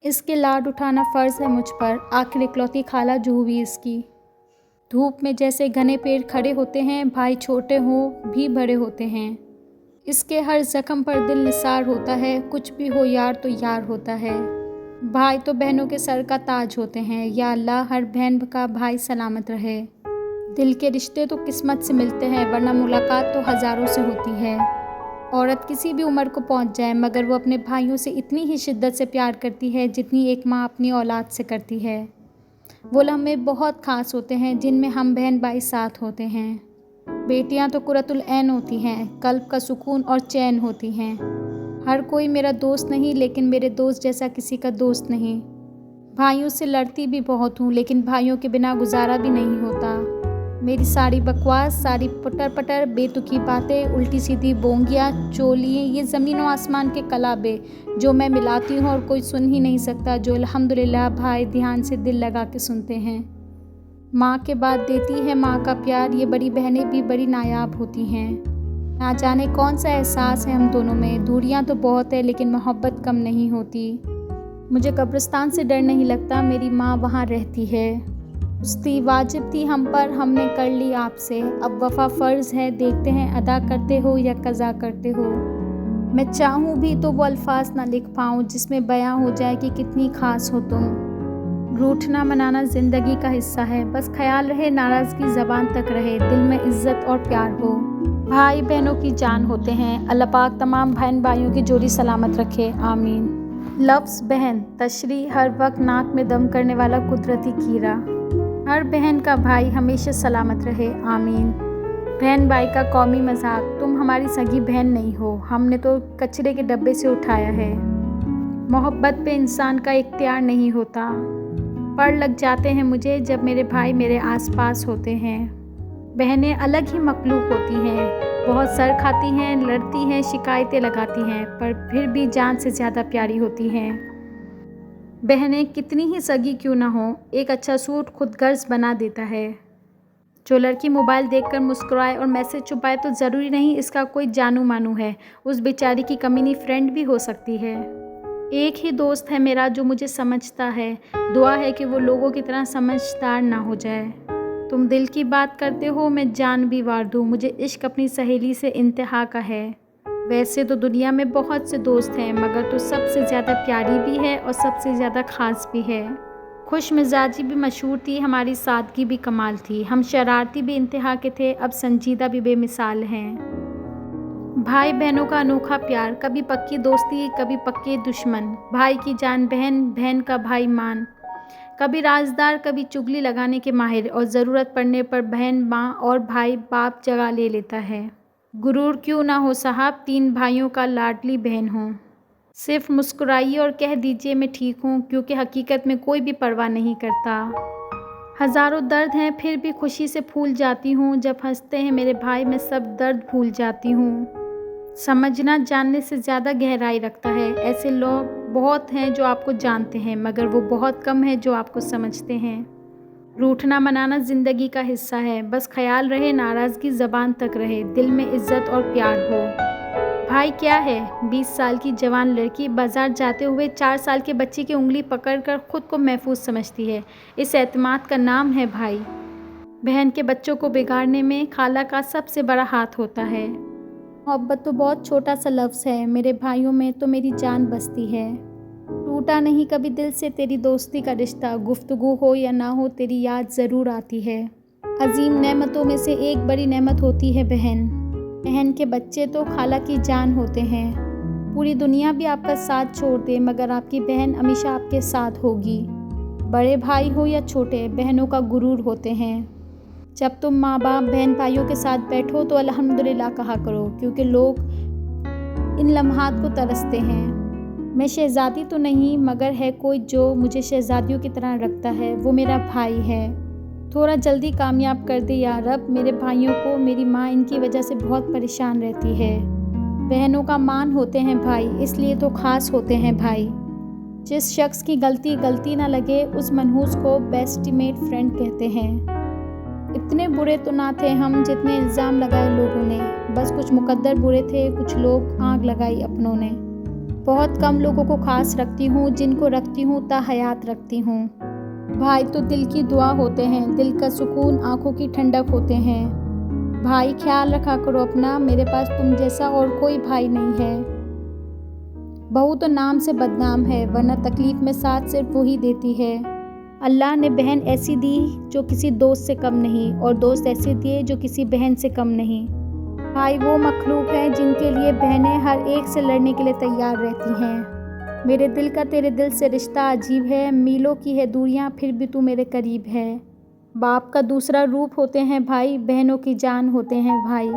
इसके लाड उठाना फ़र्ज़ है मुझ पर, आखिर इकलौती खाला जो हुई इसकी। धूप में जैसे घने पेड़ खड़े होते हैं, भाई छोटे हों भी बड़े होते हैं। इसके हर ज़ख्म पर दिल निसार होता है, कुछ भी हो यार तो यार होता है। भाई तो बहनों के सर का ताज होते हैं, या अल्लाह हर बहन का भाई सलामत रहे। दिल के रिश्ते तो किस्मत से मिलते हैं, वरना मुलाकात तो हज़ारों से होती है। औरत किसी भी उम्र को पहुंच जाए, मगर वो अपने भाइयों से इतनी ही शिद्दत से प्यार करती है जितनी एक माँ अपनी औलाद से करती है। वो लम्हे बहुत ख़ास होते हैं जिनमें हम बहन भाई साथ होते हैं। बेटियां तो कुर्रतुल ऐन होती हैं, कल्ब का सुकून और चैन होती हैं। हर कोई मेरा दोस्त नहीं, लेकिन मेरे दोस्त जैसा किसी का दोस्त नहीं। भाइयों से लड़ती भी बहुत हूँ, लेकिन भाइयों के बिना गुजारा भी नहीं होता। मेरी सारी बकवास, सारी पटर पटर बेतुकी बातें, उल्टी सीधी बोंगियाँ, चोलियाँ, ये ज़मीन व आसमान के कलाबे जो मैं मिलाती हूँ और कोई सुन ही नहीं सकता, जो अल्हम्दुलिल्लाह भाई ध्यान से दिल लगा के सुनते हैं। माँ के बाद देती है माँ का प्यार, ये बड़ी बहनें भी बड़ी नायाब होती हैं। ना जाने कौन सा एहसास है हम दोनों में, दूरियाँ तो बहुत है लेकिन मोहब्बत कम नहीं होती। मुझे कब्रिस्तान से डर नहीं लगता, मेरी माँ वहाँ रहती है। दोस्ती वाजिब थी हम पर, हमने कर ली आपसे, अब वफ़ा फ़र्ज़ है, देखते हैं अदा करते हो या कज़ा करते हो। मैं चाहूँ भी तो वो अल्फाज ना लिख पाऊँ जिसमें बयां हो जाए कि कितनी ख़ास हो तुम। रूठना मनाना ज़िंदगी का हिस्सा है, बस ख्याल रहे नाराज़गी ज़बान तक रहे, दिल में इज़्ज़त और प्यार हो। भाई बहनों की जान होते हैं, अल्लाह पाक तमाम बहन भाइयों की जोड़ी सलामत रखे, आमीन। लफ्ज़ बहन, तशरी हर वक्त नाक में दम करने वाला कुदरती कीड़ा। हर बहन का भाई हमेशा सलामत रहे, आमीन। बहन भाई का कौमी मजाक, तुम हमारी सगी बहन नहीं हो, हमने तो कचरे के डब्बे से उठाया है। मोहब्बत पे इंसान का इख्तियार नहीं होता, पड़ लग जाते हैं मुझे जब मेरे भाई मेरे आसपास होते हैं। बहनें अलग ही मखलूक होती हैं, बहुत सर खाती हैं, लड़ती हैं, शिकायतें लगाती हैं, पर फिर भी जान से ज़्यादा प्यारी होती हैं। बहनें कितनी ही सगी क्यों ना हो, एक अच्छा सूट खुद गर्ज बना देता है। जो लड़की मोबाइल देखकर मुस्कुराए और मैसेज छुपाए तो ज़रूरी नहीं इसका कोई जानू मानू है, उस बेचारी की कमीनी फ्रेंड भी हो सकती है। एक ही दोस्त है मेरा जो मुझे समझता है, दुआ है कि वो लोगों की तरह समझदार ना हो जाए। तुम दिल की बात करते हो, मैं जान भी वार दूँ, मुझे इश्क अपनी सहेली से इंतहा का है। वैसे तो दुनिया में बहुत से दोस्त हैं, मगर तो सबसे ज़्यादा प्यारी भी है और सबसे ज़्यादा ख़ास भी है। खुश मिजाजी भी मशहूर थी, हमारी सादगी भी कमाल थी, हम शरारती भी इंतहा के थे, अब संजीदा भी बेमिसाल हैं। भाई बहनों का अनोखा प्यार, कभी पक्की दोस्ती कभी पक्के दुश्मन, भाई की जान बहन, बहन का भाई मान, कभी राजदार कभी चुगली लगाने के माहिर, और ज़रूरत पड़ने पर बहन माँ और भाई बाप जगह ले लेता है। गुरूर क्यों ना हो साहब, 3 भाइयों का लाडली बहन हूँ। सिर्फ मुस्कुराइए और कह दीजिए मैं ठीक हूँ, क्योंकि हकीकत में कोई भी परवाह नहीं करता। हज़ारों दर्द हैं फिर भी खुशी से फूल जाती हूँ, जब हंसते हैं मेरे भाई मैं सब दर्द भूल जाती हूँ। समझना जानने से ज़्यादा गहराई रखता है, ऐसे लोग बहुत हैं जो आपको जानते हैं, मगर वो बहुत कम हैं जो आपको समझते हैं। रूठना मनाना ज़िंदगी का हिस्सा है, बस ख्याल रहे नाराज़गी ज़बान तक रहे, दिल में इज़्ज़त और प्यार हो। भाई क्या है, 20 साल की जवान लड़की बाज़ार जाते हुए 4 साल के बच्चे की उंगली पकड़कर खुद को महफूज समझती है, इस एतमाद का नाम है भाई। बहन के बच्चों को बिगाड़ने में खाला का सबसे बड़ा हाथ होता है। मोहब्बत तो बहुत छोटा सा लफ्ज़ है, मेरे भाइयों में तो मेरी जान बसती है। टूटा नहीं कभी दिल से तेरी दोस्ती का रिश्ता, गुफ्तगू हो या ना हो तेरी याद ज़रूर आती है। अजीम नेमतों में से एक बड़ी नेमत होती है बहन। बहन के बच्चे तो खाला की जान होते हैं। पूरी दुनिया भी आपका साथ छोड़ दे, मगर आपकी बहन हमेशा आपके साथ होगी। बड़े भाई हो या छोटे, बहनों का गुरूर होते हैं। जब तुम माँ बाप बहन भाइयों के साथ बैठो तो अल्हम्दुलिल्लाह कहा करो, क्योंकि लोग इन लम्हात को तरसते हैं। मैं शहज़ादी तो नहीं, मगर है कोई जो मुझे शहज़ादियों की तरह रखता है, वो मेरा भाई है। थोड़ा जल्दी कामयाब कर दे या रब मेरे भाइयों को, मेरी माँ इनकी वजह से बहुत परेशान रहती है। बहनों का मान होते हैं भाई, इसलिए तो ख़ास होते हैं भाई। जिस शख्स की गलती ना लगे उस मनहूस को बेस्टिमेट फ्रेंड कहते हैं। इतने बुरे तो ना थे हम जितने इल्ज़ाम लगाए लोगों ने, बस कुछ मुकद्दर बुरे थे, कुछ लोग आग लगाई अपनों ने। बहुत कम लोगों को खास रखती हूँ, जिनको रखती हूँ ता हयात रखती हूँ। भाई तो दिल की दुआ होते हैं, दिल का सुकून, आंखों की ठंडक होते हैं। भाई ख्याल रखा करो अपना, मेरे पास तुम जैसा और कोई भाई नहीं है। बहू तो नाम से बदनाम है, वरना तकलीफ़ में साथ सिर्फ वही देती है। अल्लाह ने बहन ऐसी दी जो किसी दोस्त से कम नहीं, और दोस्त ऐसे दिए जो किसी बहन से कम नहीं। भाई वो मखलूक हैं जिनके लिए बहनें हर एक से लड़ने के लिए तैयार रहती हैं। मेरे दिल का तेरे दिल से रिश्ता अजीब है, मीलों की है दूरियां फिर भी तू मेरे करीब है। बाप का दूसरा रूप होते हैं भाई, बहनों की जान होते हैं भाई।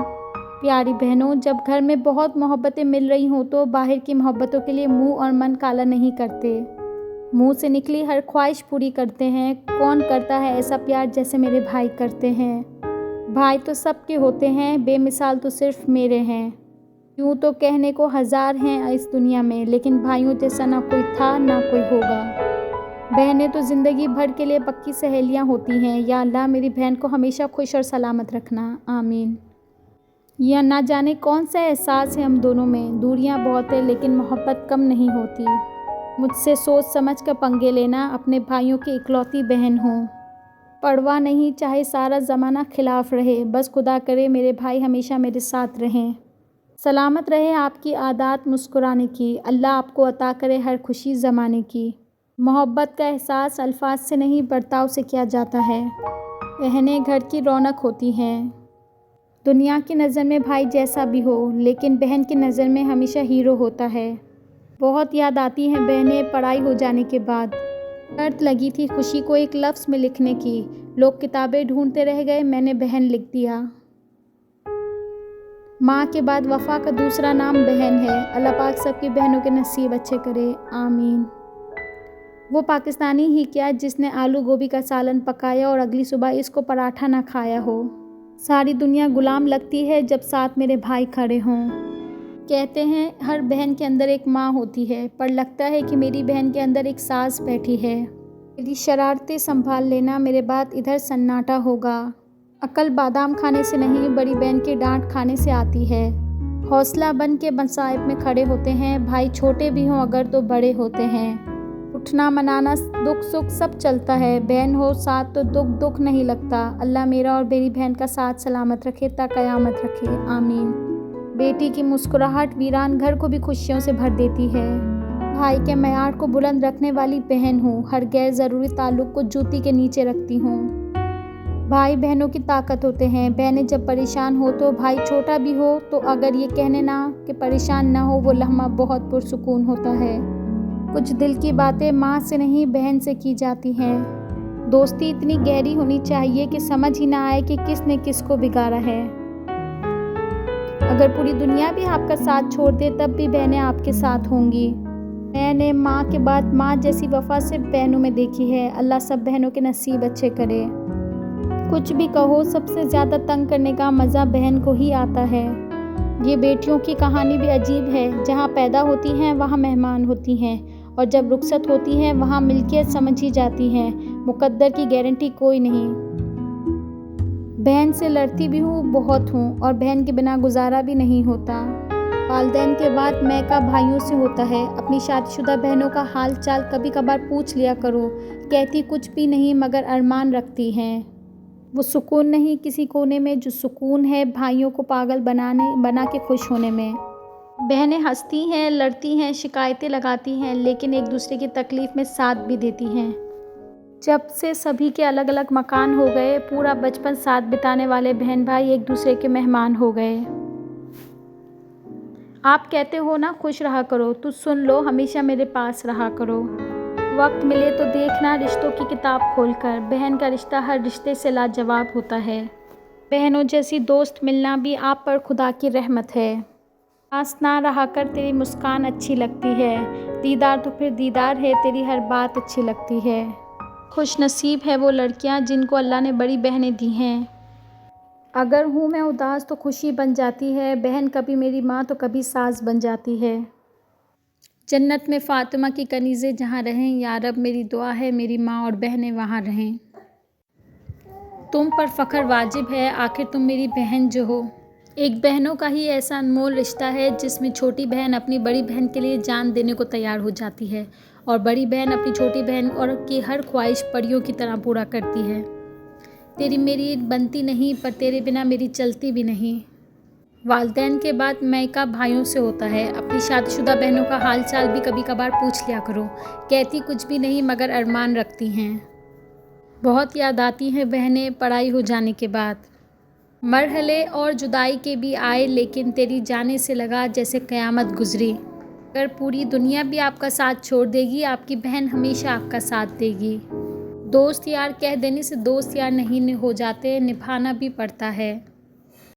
प्यारी बहनों, जब घर में बहुत मोहब्बतें मिल रही हों तो बाहर की मोहब्बतों के लिए मुंह और मन काला नहीं करते। मुंह से निकली हर ख्वाहिश पूरी करते हैं। कौन करता है ऐसा प्यार जैसे मेरे भाई करते हैं। भाई तो सबके होते हैं, बेमिसाल तो सिर्फ मेरे हैं। यूँ तो कहने को हज़ार हैं इस दुनिया में, लेकिन भाइयों जैसा ना कोई था ना कोई होगा। बहनें तो ज़िंदगी भर के लिए पक्की सहेलियाँ होती हैं। या अल्लाह मेरी बहन को हमेशा खुश और सलामत रखना, आमीन। या ना जाने कौन सा एहसास है हम दोनों में, दूरियां बहुत है लेकिन मोहब्बत कम नहीं होती। मुझसे सोच समझ कर पंगे लेना, अपने भाइयों की इकलौती बहन हूँ। परवाह नहीं चाहे सारा ज़माना खिलाफ रहे, बस खुदा करे मेरे भाई हमेशा मेरे साथ रहें। सलामत रहे आपकी आदत मुस्कुराने की, अल्लाह आपको अता करे हर खुशी ज़माने की। मोहब्बत का एहसास अल्फाज से नहीं बर्ताव से किया जाता है। बहनें घर की रौनक होती हैं। दुनिया की नज़र में भाई जैसा भी हो, लेकिन बहन की नज़र में हमेशा हीरो होता है। बहुत याद आती हैं बहनें पढ़ाई हो जाने के बाद। शर्त लगी थी खुशी को एक लफ्ज़ में लिखने की, लोग किताबें ढूंढते रह गए, मैंने बहन लिख दिया। माँ के बाद वफ़ा का दूसरा नाम बहन है। अल्लाह पाक सबकी बहनों के नसीब अच्छे करे, आमीन। वो पाकिस्तानी ही क्या जिसने आलू गोभी का सालन पकाया और अगली सुबह इसको पराठा ना खाया हो। सारी दुनिया गुलाम लगती है जब साथ मेरे भाई खड़े हों। कहते हैं हर बहन के अंदर एक माँ होती है, पर लगता है कि मेरी बहन के अंदर एक सास बैठी है। मेरी शरारतें संभाल लेना, मेरे बाद इधर सन्नाटा होगा। अकल बादाम खाने से नहीं, बड़ी बहन के डांट खाने से आती है। हौसला बन के मसाइब में खड़े होते हैं, भाई छोटे भी हों अगर तो बड़े होते हैं। उठना मनाना दुख सुख सब चलता है, बहन हो साथ तो दुख दुख नहीं लगता। अल्लाह मेरा और मेरी बहन का साथ सलामत रखे ता क़यामत रखे, आमीन। बेटी की मुस्कुराहट वीरान घर को भी खुशियों से भर देती है। भाई के मयार को बुलंद रखने वाली बहन हूँ, हर गैर ज़रूरी ताल्लुक़ को जूती के नीचे रखती हूँ। भाई बहनों की ताकत होते हैं। बहनें जब परेशान हो तो भाई छोटा भी हो तो अगर ये कहने ना कि परेशान ना हो, वो लम्हा बहुत पुरसुकून होता है। कुछ दिल की बातें माँ से नहीं बहन से की जाती हैं। दोस्ती इतनी गहरी होनी चाहिए कि समझ ही ना आए कि किसने किसको बिगाड़ा है। अगर पूरी दुनिया भी आपका साथ छोड़ दे तब भी बहनें आपके साथ होंगी। मैंने माँ के बाद माँ जैसी वफ़ा सिर्फ बहनों में देखी है। अल्लाह सब बहनों के नसीब अच्छे करे। कुछ भी कहो, सबसे ज़्यादा तंग करने का मज़ा बहन को ही आता है। ये बेटियों की कहानी भी अजीब है, जहाँ पैदा होती हैं वहाँ मेहमान होती हैं, और जब रुखसत होती हैं वहाँ मिल्कियत समझी जाती हैं। मुकद्दर की गारंटी कोई नहीं। बहन से लड़ती भी हूँ, बहुत हूँ, और बहन के बिना गुजारा भी नहीं होता। वालिदैन के बाद मैका भाइयों से होता है। अपनी शादीशुदा बहनों का हाल चाल कभी कभार पूछ लिया करो। कहती कुछ भी नहीं मगर अरमान रखती हैं। वो सुकून नहीं किसी कोने में जो सुकून है भाइयों को पागल बना के खुश होने में। बहनें हंसती हैं, लड़ती हैं, शिकायतें लगाती हैं, लेकिन एक दूसरे की तकलीफ़ में साथ भी देती हैं। जब से सभी के अलग अलग मकान हो गए, पूरा बचपन साथ बिताने वाले बहन भाई एक दूसरे के मेहमान हो गए। आप कहते हो ना खुश रहा करो, तो सुन लो हमेशा मेरे पास रहा करो। वक्त मिले तो देखना रिश्तों की किताब खोलकर, बहन का रिश्ता हर रिश्ते से लाजवाब होता है। बहनों जैसी दोस्त मिलना भी आप पर खुदा की रहमत है। पास ना रहा कर तेरी मुस्कान अच्छी लगती है, दीदार तो फिर दीदार है, तेरी हर बात अच्छी लगती है। खुश नसीब है वो लड़कियां जिनको अल्लाह ने बड़ी बहनें दी हैं। अगर हूँ मैं उदास तो खुशी बन जाती है, बहन कभी मेरी माँ तो कभी सास बन जाती है। जन्नत में फ़ातिमा की कनीज़ें जहाँ रहें, या रब मेरी दुआ है मेरी माँ और बहनें वहाँ रहें। तुम पर फ़ख्र वाजिब है, आखिर तुम मेरी बहन जो हो। एक बहनों का ही ऐसा अनमोल रिश्ता है जिसमें छोटी बहन अपनी बड़ी बहन के लिए जान देने को तैयार हो जाती है और बड़ी बहन अपनी छोटी बहन और की हर ख्वाहिश परियों की तरह पूरा करती है। तेरी मेरी बनती नहीं पर तेरे बिना मेरी चलती भी नहीं। वालिदैन के बाद मायका भाइयों से होता है। अपनी शादीशुदा बहनों का हाल चाल भी कभी कभार पूछ लिया करो। कहती कुछ भी नहीं मगर अरमान रखती हैं। बहुत याद आती हैं बहनें पढ़ाई हो जाने के बाद। मरहले और जुदाई के भी आए लेकिन तेरी जाने से लगा जैसे क़यामत गुजरी। अगर पूरी दुनिया भी आपका साथ छोड़ देगी आपकी बहन हमेशा आपका साथ देगी। दोस्त यार कह देने से दोस्त यार नहीं हो जाते, निभाना भी पड़ता है।